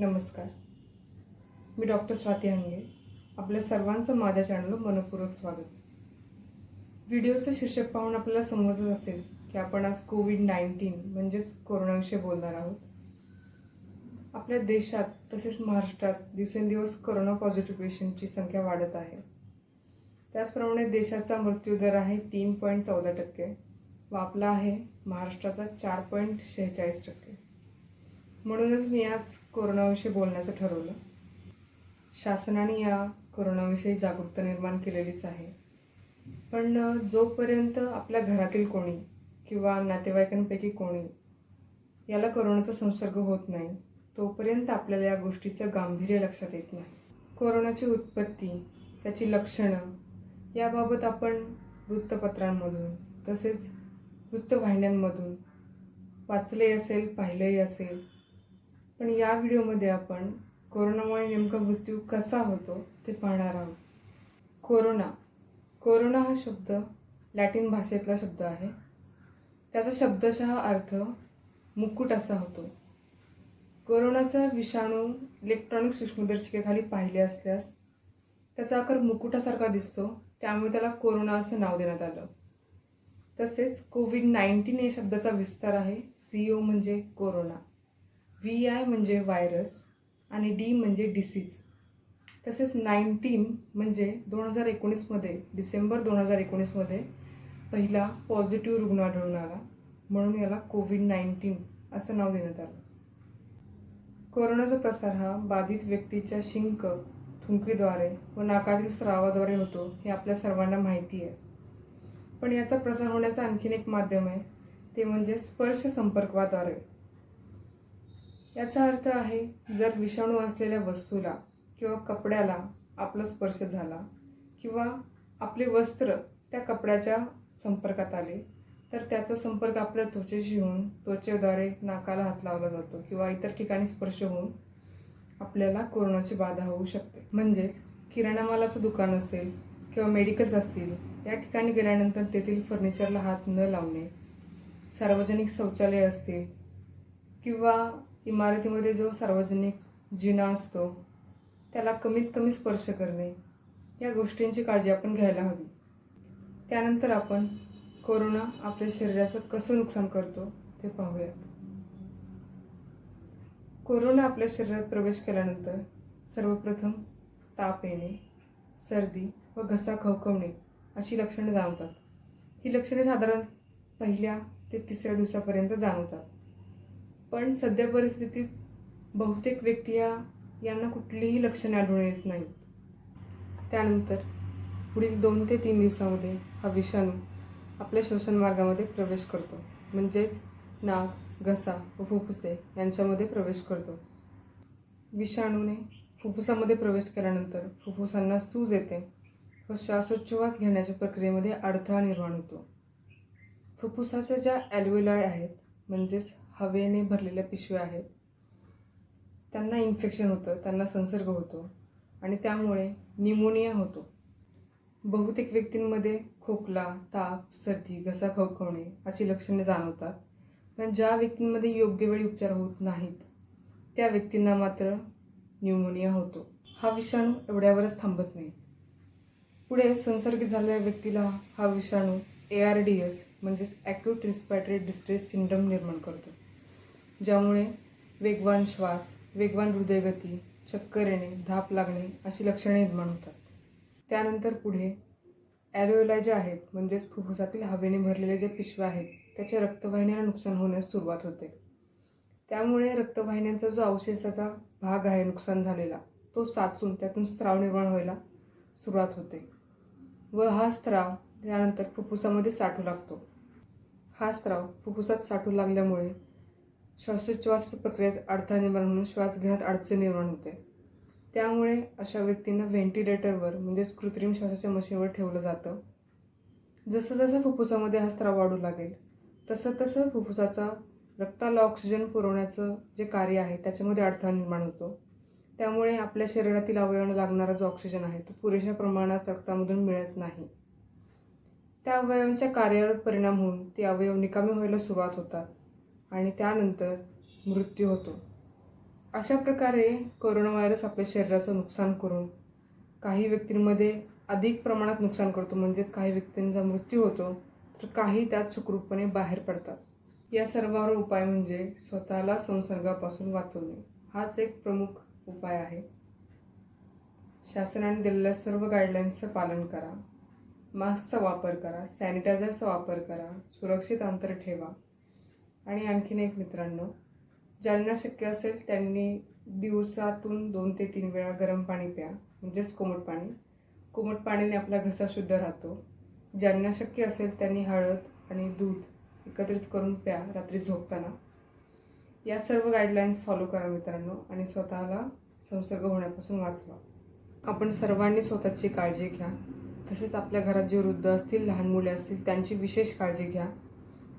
नमस्कार. मी डॉक्टर स्वाती हंगे. आपल्या सर्वांचं माझ्या चॅनलवर मनपूर्वक स्वागत. व्हिडिओचं शीर्षक पाहून आपल्याला समजत असेल की आपण आज कोविड-19 म्हणजेच कोरोनाविषयी बोलणार आहोत. आपल्या देशात तसेच महाराष्ट्रात दिवसेंदिवस कोरोना पॉझिटिव्ह पेशंटची संख्या वाढत आहे. त्याचप्रमाणे देशाचा मृत्यूदर आहे 3.14% व आपला आहे महाराष्ट्राचा 4.46%. म्हणूनच मी आज कोरोनाविषयी बोलण्याचं ठरवलं. शासनाने या कोरोनाविषयी जागरूकता निर्माण केलेलीच आहे, पण जोपर्यंत आपल्या घरातील कोणी किंवा नातेवाईकांपैकी कोणी याला कोरोनाचा संसर्ग होत नाही तोपर्यंत आपल्याला या गोष्टीचं गांभीर्य लक्षात येत नाही. कोरोनाची उत्पत्ती, त्याची लक्षणं याबाबत आपण वृत्तपत्रांमधून तसेच वृत्तवाहिन्यांमधून वाचले असेल, पाहिलेही असेल. पण या व्हिडिओमध्ये आपण कोरोनामुळे नेमका मृत्यू कसा होतो ते पाहणार आहोत. कोरोना हा शब्द लॅटिन भाषेतला शब्द आहे. त्याचा शब्दशः अर्थ मुकुट असा होतो. कोरोनाचा विषाणू इलेक्ट्रॉनिक सूक्ष्मदर्शिकेखाली पाहिले असल्यास त्याचा आकार मुकुटासारखा दिसतो, त्यामुळे त्याला कोरोना असं नाव देण्यात आलं. तसेच कोविड-19 या शब्दाचा विस्तार आहे. CO म्हणजे कोरोना, VI म्हणजे व्हायरस आणि D म्हणजे डिसीज. तसेच 19 म्हणजे 2019 डिसेंबर 2019 पहिला पॉझिटिव्ह रुग्ण आढळून आला, म्हणून याला कोविड-19 असं नाव देण्यात आलं. कोरोनाचा प्रसार हा बाधित व्यक्तीच्या शिंक, थुंकीद्वारे व नाकातील स्रावाद्वारे होतो हे आपल्या सर्वांना माहिती आहे. पण याचा प्रसार होण्याचा आणखीन एक माध्यम आहे, ते म्हणजे स्पर्श संपर्काद्वारे. याचा अर्थ आहे, जर विषाणू असलेल्या वस्तूला किंवा कपड्याला आपला स्पर्श झाला किंवा आपले वस्त्र त्या कपड्याच्या संपर्कात आले तर त्याचा संपर्क आपल्या त्वचेशी होऊन त्वचेद्वारे नाकाला हात लावला जातो किंवा इतर ठिकाणी स्पर्श होऊन आपल्याला कोरोनाची बाधा होऊ शकते. म्हणजेच किराणा मालाचं दुकान असेल किंवा मेडिकल्स असतील, या ठिकाणी गेल्यानंतर तेथील फर्निचरला हात न लावणे, सार्वजनिक शौचालय असतील किंवा इमारतीमध्ये जो सार्वजनिक जिना असतो त्याला कमीत कमी स्पर्श करणे, या गोष्टींची काळजी आपण घ्यायला हवी. त्यानंतर आपण कोरोना आपल्या शरीराचं कसं नुकसान करतो ते पाहूयात. कोरोना आपल्या शरीरात प्रवेश केल्यानंतर सर्वप्रथम ताप येणे, सर्दी व घसा खवखवणे अशी लक्षणे जाणवतात. ही लक्षणे साधारण 1 ते 3 दिवसापर्यंत जाणवतात. पण सध्या परिस्थितीत बहुतेक व्यक्ती यांना कुठलीही लक्षणे आढळून येत नाहीत. त्यानंतर पुढील 2 ते 3 दिवसामध्ये हा विषाणू आपल्या श्वसन मार्गामध्ये प्रवेश करतो, म्हणजेच नाक, घसा व फुफ्फुसे यांच्यामध्ये प्रवेश करतो. विषाणूने फुफ्फुसामध्ये प्रवेश केल्यानंतर फुफ्फुसांना सूज येते व श्वासोच्छवास घेण्याच्या प्रक्रियेमध्ये अडथळा निर्माण होतो. फुफ्फुसाच्या ज्या ॲल्व्हेओलाई आहेत, म्हणजेच हवेने भरलेल्या पिशव्या आहेत, त्यांना इन्फेक्शन होतं, त्यांना संसर्ग होतो आणि त्यामुळे न्यूमोनिया होतो. बहुतेक व्यक्तींमध्ये खोकला, ताप, सर्दी, घसा खवखवणे अशी लक्षणे जाणवतात. पण ज्या व्यक्तींमध्ये योग्य वेळी उपचार होत नाहीत त्या व्यक्तींना मात्र न्यूमोनिया होतो. हा विषाणू एवढ्यावरच थांबत नाही. पुढे संसर्ग झालेल्या व्यक्तीला हा विषाणू ARDS म्हणजेच ॲक्यूट रिस्पिरेटरी डिस्ट्रेस सिंड्रोम निर्माण करतो, ज्यामुळे वेगवान श्वास, वेगवान हृदयगती, चक्कर येणे, धाप लागणे अशी लक्षणे निर्माण होतात. त्यानंतर पुढे ॲल्व्हेओलाई जे आहेत, म्हणजेच फुफ्फुसातील हवेने भरलेले जे पिशव्या आहेत, त्याच्या रक्तवाहिन्यांना नुकसान होण्यास सुरुवात होते. त्यामुळे रक्तवाहिन्यांचा जो अवशेषाचा भाग आहे नुकसान झालेला, तो साचून त्यातून स्राव निर्माण व्हायला सुरुवात होते व हा स्राव त्यानंतर फुफ्फुसामध्ये साठू लागतो. हा स्राव फुफ्फुसात साठू लागल्यामुळे श्वासोच्छवास प्रक्रियेत अडथळा निर्माण होऊन श्वास घेण्यात अडचण निर्माण होते. त्यामुळे अशा व्यक्तींना व्हेंटिलेटरवर म्हणजेच कृत्रिम श्वासाच्या मशीनवर ठेवलं जातं. जसं जसं फुफ्फुसामध्ये हा स्राव वाढू लागेल तसं तसं फुफ्फुसाचा रक्ताला ऑक्सिजन पुरवण्याचं जे कार्य आहे त्याच्यामध्ये अडथळा निर्माण होतो. त्यामुळे आपल्या शरीरातील अवयवांना लागणारा जो ऑक्सिजन आहे तो पुरेशा प्रमाणात रक्तामधून मिळत नाही. त्या अवयवांच्या कार्यावर परिणाम होऊन ते अवयव निकामी व्हायला सुरुवात होतात आणि त्यानंतर मृत्यू होतो. अशा प्रकारे कोरोना व्हायरस आपल्या शरीराचं नुकसान करून काही व्यक्तींमध्ये अधिक प्रमाणात नुकसान करतो, म्हणजेच काही व्यक्तींचा मृत्यू होतो, तर काही त्यात सुखरूपपणे बाहेर पडतात. या सर्वांवर उपाय म्हणजे स्वतःला संसर्गापासून वाचवणे हाच एक प्रमुख उपाय आहे. शासनाने दिलेल्या सर्व गाईडलाईन्सचं पालन करा, मास्कचा वापर करा, सॅनिटायझरचा वापर करा, सुरक्षित अंतर ठेवा. आणि आणखीन एक मित्रांनो, ज्यांना शक्य असेल त्यांनी दिवसातून 2 ते 3 वेळा गरम पाणी प्या, म्हणजेच कोमट पाणी. कोमट पाण्याने आपला घसा शुद्ध राहतो. ज्यांना शक्य असेल त्यांनी हळद आणि दूध एकत्रित करून प्या रात्री झोपताना. या सर्व गाईडलाईन्स फॉलो करा मित्रांनो आणि स्वतःला संसर्ग होण्यापासून वाचवा. आपण सर्वांनी स्वतःची काळजी घ्या. तसेच आपल्या घरात जे वृद्ध असतील, लहान मुले असतील, त्यांची विशेष काळजी घ्या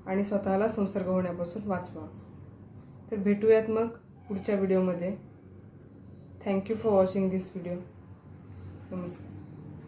आणि स्वतःला संसर्ग होण्यापासून वाचवा. तर भेटूयात मग पुढच्या व्हिडिओमध्ये. Thank you for watching this video. नमस्कार.